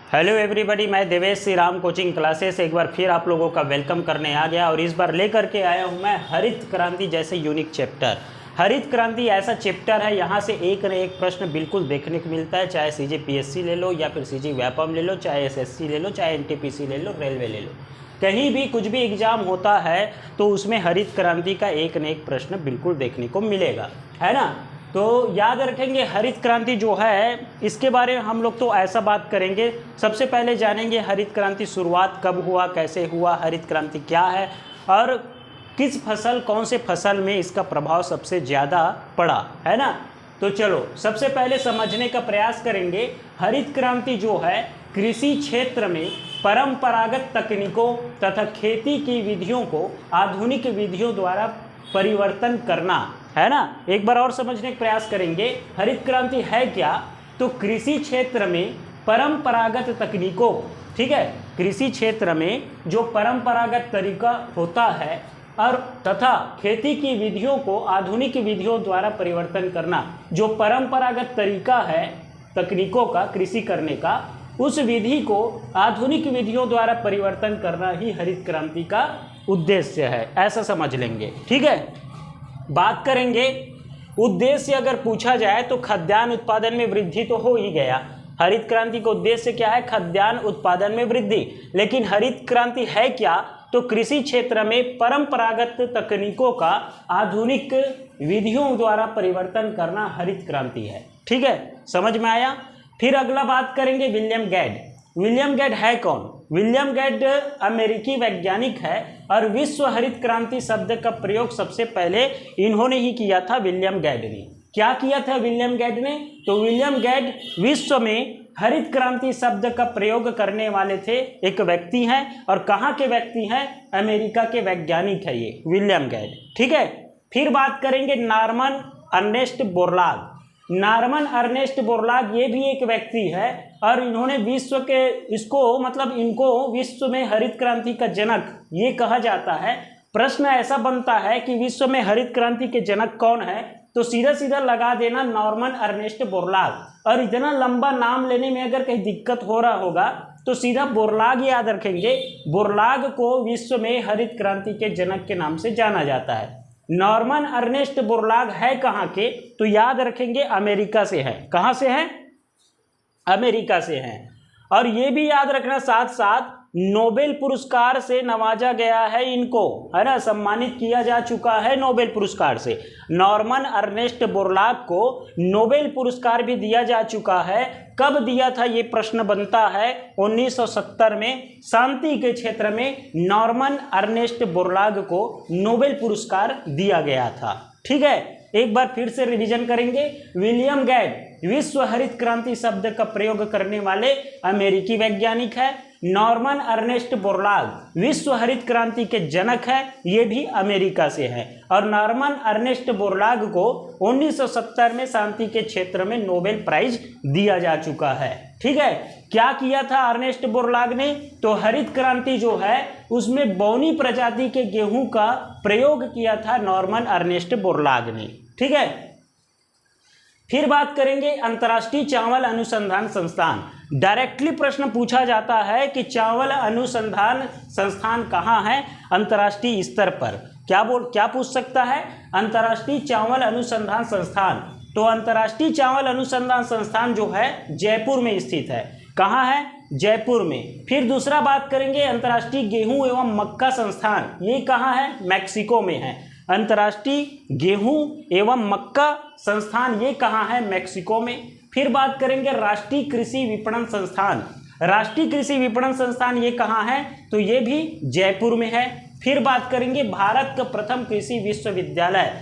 Hello everybody, मैं Devesh Shri Ram coaching classes एक बार फिर आप लोगों का वेलकम करने आ गया और इस बार लेकर के आया हूं मैं हरित क्रांति जैसे यूनिक चैप्टर। हरित क्रांति ऐसा चैप्टर है, यहाँ से एक न एक प्रश्न बिल्कुल देखने को मिलता है, चाहे सीजी पीएससी ले लो या फिर सीजी व्यापम ले लो, चाहे एसएससी ले लो, चाहे एनटीपीसी ले लो, रेलवे ले लो, कहीं भी कुछ भी एग्जाम होता है तो उसमें हरित क्रांति का एक न एक प्रश्न बिल्कुल देखने को मिलेगा, है ना। तो याद रखेंगे हरित क्रांति जो है इसके बारे में हम लोग तो ऐसा बात करेंगे। सबसे पहले जानेंगे हरित क्रांति शुरुआत कब हुआ, कैसे हुआ, हरित क्रांति क्या है और किस फसल, कौन से फसल में इसका प्रभाव सबसे ज़्यादा पड़ा, है ना। तो चलो सबसे पहले समझने का प्रयास करेंगे। हरित क्रांति जो है कृषि क्षेत्र में परंपरागत तकनीकों तथा खेती की विधियों को आधुनिक विधियों द्वारा परिवर्तन करना, है ना। एक बार और समझने का प्रयास करेंगे हरित क्रांति है क्या। तो कृषि क्षेत्र में परंपरागत तकनीकों, ठीक है, कृषि क्षेत्र में जो परंपरागत तरीका होता है और तथा खेती की विधियों को आधुनिक विधियों द्वारा परिवर्तन करना, जो परंपरागत तरीका है तकनीकों का कृषि करने का, उस विधि को आधुनिक विधियों द्वारा परिवर्तन करना ही हरित क्रांति का उद्देश्य है, ऐसा समझ लेंगे, ठीक है। बात करेंगे उद्देश्य अगर पूछा जाए तो खाद्यान्न उत्पादन में वृद्धि तो हो ही गया। हरित क्रांति का उद्देश्य क्या है? खाद्यान्न उत्पादन में वृद्धि। लेकिन हरित क्रांति है क्या? तो कृषि क्षेत्र में परंपरागत तकनीकों का आधुनिक विधियों द्वारा परिवर्तन करना हरित क्रांति है, ठीक है, समझ में आया। फिर अगला बात करेंगे विलियम गेड। विलियम गेड है कौन? विलियम गेड अमेरिकी वैज्ञानिक है और विश्व हरित क्रांति शब्द का प्रयोग सबसे पहले इन्होंने ही किया था। विलियम गेड ने क्या किया था? विलियम गेड ने, तो विलियम गेड विश्व में हरित क्रांति शब्द का प्रयोग करने वाले थे एक व्यक्ति हैं। और कहाँ के व्यक्ति हैं? अमेरिका के वैज्ञानिक है ये विलियम गेड, ठीक है। फिर बात करेंगे Norman Ernest Borlaug. Norman Ernest Borlaug ये भी एक व्यक्ति है और इन्होंने विश्व के इनको विश्व में हरित क्रांति का जनक ये कहा जाता है। प्रश्न ऐसा बनता है कि विश्व में हरित क्रांति के जनक कौन है, तो सीधा सीधा लगा देना नॉर्मन अर्नेस्ट बोरलाग। और इतना लंबा नाम लेने में अगर कहीं दिक्कत हो रहा होगा तो सीधा बोरलाग याद रखेंगे। बोरलाग को विश्व में हरित क्रांति के जनक के नाम से जाना जाता है। नॉर्मन अर्नेस्ट बोरलाग है कहाँ के? तो याद रखेंगे अमेरिका से है। कहाँ से हैं? अमेरिका से हैं। और ये भी याद रखना साथ साथ नोबेल पुरस्कार से नवाजा गया है इनको, है ना, सम्मानित किया जा चुका है नोबेल पुरस्कार से। नॉर्मन अर्नेस्ट बोरलाग को नोबेल पुरस्कार भी दिया जा चुका है। कब दिया था ये प्रश्न बनता है? 1970 में शांति के क्षेत्र में नॉर्मन अर्नेस्ट बोरलाग को नोबेल पुरस्कार दिया गया था, ठीक है। एक बार फिर से रिवीजन करेंगे। विलियम गेड विश्व हरित क्रांति शब्द का प्रयोग करने वाले अमेरिकी वैज्ञानिक है। नॉर्मन अर्नेस्ट बोरलाग विश्व हरित क्रांति के जनक है, ये भी अमेरिका से है। और नॉर्मन अर्नेस्ट बोरलाग को 1970 में शांति के क्षेत्र में नोबेल प्राइज दिया जा चुका है, ठीक है। क्या किया था अर्नेस्ट बोरलाग ने? तो हरित क्रांति जो है उसमें बौनी प्रजाति के गेहूं का प्रयोग किया था नॉर्मन अर्नेस्ट बोरलाग ने, ठीक है। फिर बात करेंगे अंतर्राष्ट्रीय चावल अनुसंधान संस्थान। डायरेक्टली प्रश्न पूछा जाता है कि चावल अनुसंधान संस्थान कहाँ है अंतर्राष्ट्रीय स्तर पर। क्या पूछ सकता है? अंतर्राष्ट्रीय चावल अनुसंधान संस्थान। तो अंतर्राष्ट्रीय चावल अनुसंधान संस्थान जो है जयपुर में स्थित है। कहाँ है? जयपुर में। फिर दूसरा बात करेंगे अंतर्राष्ट्रीय गेहूं एवं मक्का संस्थान, ये कहाँ है? मैक्सिको में है। अंतर्राष्ट्रीय गेहूं एवं मक्का संस्थान ये कहाँ है? मैक्सिको में। फिर बात करेंगे राष्ट्रीय कृषि विपणन संस्थान। राष्ट्रीय कृषि विपणन संस्थान ये कहाँ है? तो ये भी जयपुर में है। फिर बात करेंगे भारत का प्रथम कृषि विश्वविद्यालय।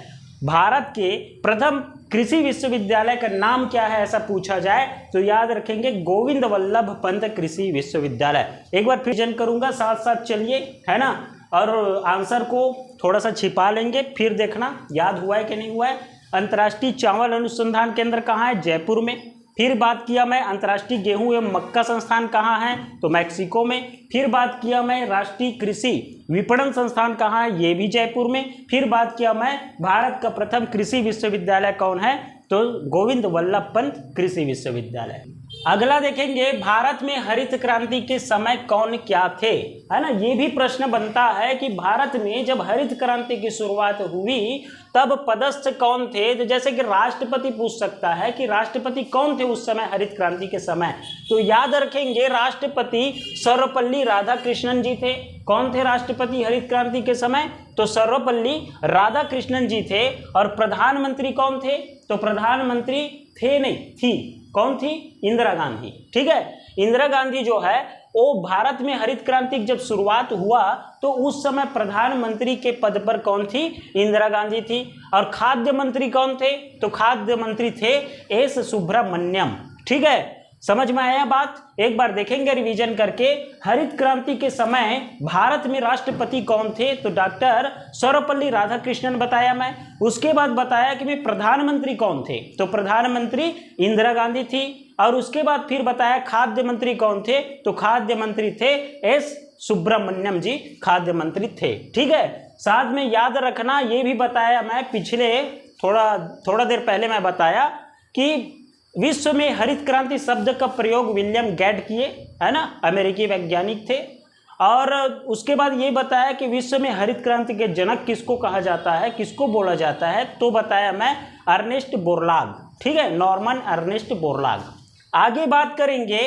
भारत के प्रथम कृषि विश्वविद्यालय का नाम क्या है ऐसा पूछा जाए तो याद रखेंगे गोविंद वल्लभ पंत कृषि विश्वविद्यालय। एक बार फिर जन करूंगा, साथ साथ चलिए, है ना, और आंसर को थोड़ा सा छिपा लेंगे, फिर देखना याद हुआ है कि नहीं हुआ है। अंतर्राष्ट्रीय चावल अनुसंधान केंद्र कहाँ है? जयपुर में। फिर बात किया मैं अंतर्राष्ट्रीय गेहूं एवं मक्का संस्थान कहाँ है? तो मैक्सिको में। फिर बात किया मैं राष्ट्रीय कृषि विपणन संस्थान कहाँ है? ये भी जयपुर में। फिर बात किया मैं भारत का प्रथम कृषि विश्वविद्यालय कौन है? तो गोविंद वल्लभ पंत कृषि विश्वविद्यालय। अगला देखेंगे, भारत में हरित क्रांति के समय कौन क्या थे, है ना। ये भी प्रश्न बनता है कि भारत में जब हरित क्रांति की शुरुआत हुई तब पदस्थ कौन थे। तो जैसे कि राष्ट्रपति पूछ सकता है कि राष्ट्रपति कौन थे उस समय हरित क्रांति के समय, तो याद रखेंगे राष्ट्रपति सर्वपल्ली राधाकृष्णन जी थे। कौन थे राष्ट्रपति हरित क्रांति के समय, तो सर्वपल्ली राधाकृष्णन जी थे। और प्रधानमंत्री कौन थे, तो प्रधानमंत्री थे नहीं, थी, कौन थी, इंदिरा गांधी। ठीक है, इंदिरा गांधी जो है वो भारत में हरित क्रांति जब शुरुआत हुआ तो उस समय प्रधानमंत्री के पद पर कौन थी, इंदिरा गांधी थी। और खाद्य मंत्री कौन थे, तो खाद्य मंत्री थे एस सुब्रमण्यम। ठीक है, समझ में आया बात। एक बार देखेंगे रिवीजन करके, हरित क्रांति के समय भारत में राष्ट्रपति कौन थे, तो डॉक्टर सर्वपल्ली राधाकृष्णन बताया मैं। उसके बाद बताया कि मैं प्रधानमंत्री कौन थे, तो प्रधानमंत्री इंदिरा गांधी थी। और उसके बाद फिर बताया खाद्य मंत्री कौन थे, तो खाद्य मंत्री थे एस सुब्रमण्यम जी, खाद्य मंत्री थे। ठीक है, साथ में याद रखना ये भी बताया मैं पिछले थोड़ा देर पहले मैं बताया कि विश्व में हरित क्रांति शब्द का प्रयोग विलियम गेट किए, है ना, अमेरिकी वैज्ञानिक थे। और उसके बाद ये बताया कि विश्व में हरित क्रांति के जनक किसको कहा जाता है, किसको बोला जाता है, तो बताया मैं अर्नेस्ट बोरलाग। ठीक है, नॉर्मन अर्नेस्ट बोरलाग। आगे बात करेंगे,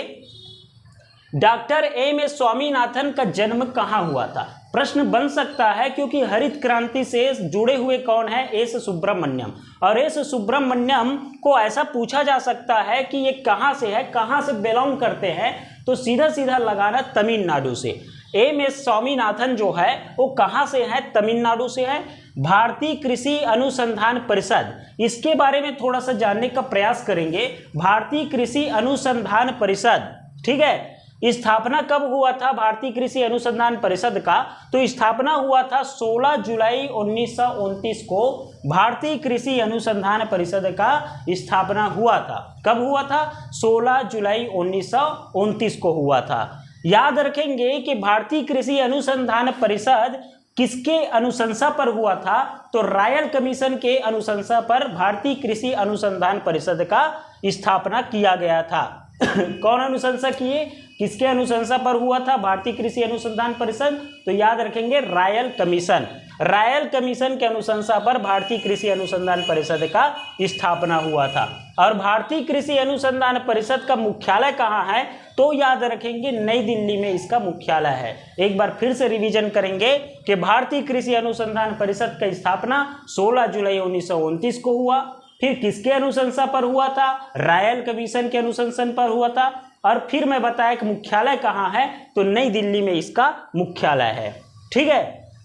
डॉक्टर एम एस स्वामीनाथन का जन्म कहाँ हुआ था। प्रश्न बन सकता है क्योंकि हरित क्रांति से जुड़े हुए कौन है, एस सुब्रमण्यम। और एस सुब्रमण्यम को ऐसा पूछा जा सकता है कि ये कहाँ से है, कहाँ से बिलोंग करते हैं, तो सीधा सीधा लगाना तमिलनाडु से। एम एस स्वामीनाथन जो है वो कहाँ से है, तमिलनाडु से है। भारतीय कृषि अनुसंधान परिषद, इसके बारे में थोड़ा सा जानने का प्रयास करेंगे। भारतीय कृषि अनुसंधान परिषद, ठीक है, स्थापना कब हुआ था भारतीय कृषि अनुसंधान परिषद का, तो स्थापना हुआ था 16 जुलाई 1929 को भारतीय कृषि अनुसंधान परिषद का स्थापना हुआ था। कब हुआ था, 16 जुलाई 1929 को हुआ था। याद रखेंगे कि भारतीय कृषि अनुसंधान परिषद किसके अनुशंसा पर हुआ था, तो रॉयल कमीशन के अनुशंसा पर भारतीय कृषि अनुसंधान परिषद का स्थापना किया गया था। कौन अनुशंसा किए, किसके अनुशंसा पर हुआ था भारतीय कृषि अनुसंधान परिषद, तो याद रखेंगे रॉयल कमीशन। रॉयल कमीशन के अनुशंसा पर भारतीय कृषि अनुसंधान परिषद का स्थापना हुआ था। और भारतीय कृषि अनुसंधान परिषद का मुख्यालय कहाँ है, तो याद रखेंगे नई दिल्ली में इसका मुख्यालय है। एक बार फिर से रिवीजन करेंगे कि भारतीय कृषि अनुसंधान परिषद का स्थापना 16 जुलाई 1929 को हुआ। फिर किसके अनुशंसा पर हुआ था, रॉयल कमीशन के अनुशंसन पर हुआ था। और फिर मैं बताया कि मुख्यालय कहाँ है, तो नई दिल्ली में इसका मुख्यालय है। ठीक है,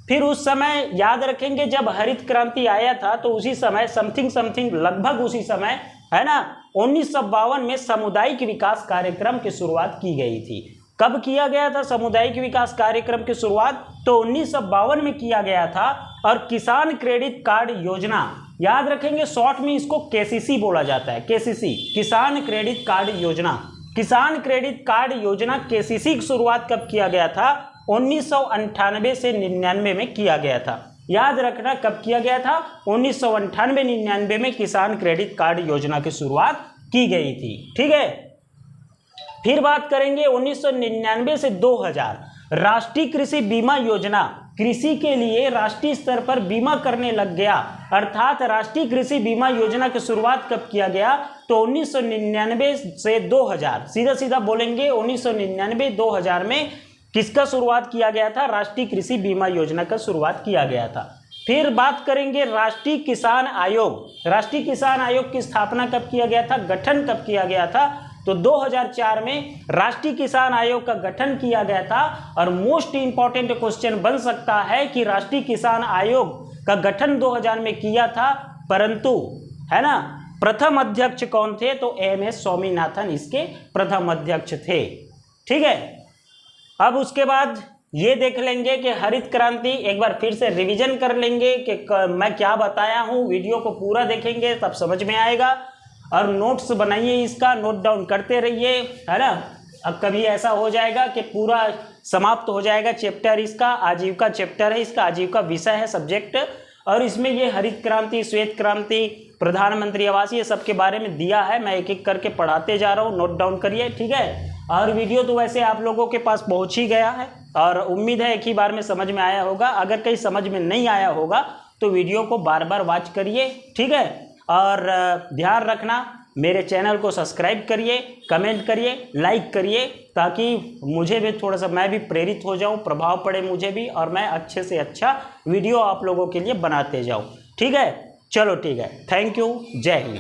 फिर उस समय याद रखेंगे जब हरित क्रांति आया था तो उसी समय समथिंग लगभग उसी समय, है ना, 1952 में सामुदायिक विकास कार्यक्रम की शुरुआत की गई थी। कब किया गया था सामुदायिक विकास कार्यक्रम की शुरुआत, तो 1952 में किया गया था। और किसान क्रेडिट कार्ड योजना, याद रखेंगे शॉर्ट में इसको केसीसी बोला जाता है, केसीसी, किसान क्रेडिट कार्ड योजना। किसान क्रेडिट कार्ड योजना केसीसी की शुरुआत कब किया गया था, 1998 से 99 में किया गया था। याद रखना कब किया गया था, 1998-99 में किसान क्रेडिट कार्ड योजना की शुरुआत की गई थी। ठीक है, फिर बात करेंगे 1999 से 2000 राष्ट्रीय कृषि बीमा योजना, कृषि के लिए राष्ट्रीय स्तर पर बीमा करने लग गया। अर्थात राष्ट्रीय कृषि बीमा योजना की शुरुआत कब किया गया, तो 1999 से 2000, सीधा सीधा बोलेंगे 1999-2000 में किसका शुरुआत किया गया था, राष्ट्रीय कृषि बीमा योजना का शुरुआत किया गया था। फिर बात करेंगे राष्ट्रीय किसान आयोग। राष्ट्रीय किसान आयोग की स्थापना कब किया गया था, गठन कब किया गया था, तो 2004 में राष्ट्रीय किसान आयोग का गठन किया गया था। और मोस्ट इंपॉर्टेंट क्वेश्चन बन सकता है कि राष्ट्रीय किसान आयोग का गठन 2000 में किया था, परंतु, है ना, प्रथम अध्यक्ष कौन थे, तो एम एस स्वामीनाथन इसके प्रथम अध्यक्ष थे। ठीक है, अब उसके बाद ये देख लेंगे कि हरित क्रांति, एक बार फिर से रिवीजन कर लेंगे कि मैं क्या बताया हूँ। वीडियो को पूरा देखेंगे तब समझ में आएगा। और नोट्स बनाइए, इसका नोट डाउन करते रहिए, है ना। अब कभी ऐसा हो जाएगा कि पूरा समाप्त हो जाएगा चैप्टर, इसका आजीविका चैप्टर है, इसका आजीविका विषय है, सब्जेक्ट। और इसमें ये हरित क्रांति, श्वेत क्रांति, प्रधानमंत्री आवास, ये सब के बारे में दिया है। मैं एक एक करके पढ़ाते जा रहा हूँ, नोट डाउन करिए, ठीक है। और वीडियो तो वैसे आप लोगों के पास पहुँच ही गया है और उम्मीद है एक ही बार में समझ में आया होगा। अगर कहीं समझ में नहीं आया होगा तो वीडियो को बार बार वॉच करिए, ठीक है। और ध्यान रखना, मेरे चैनल को सब्सक्राइब करिए, कमेंट करिए, लाइक करिए, ताकि मुझे भी थोड़ा सा, मैं भी प्रेरित हो जाऊं, प्रभाव पड़े मुझे भी, और मैं अच्छे से अच्छा वीडियो आप लोगों के लिए बनाते जाऊं, ठीक है। चलो ठीक है, थैंक यू, जय हिंद।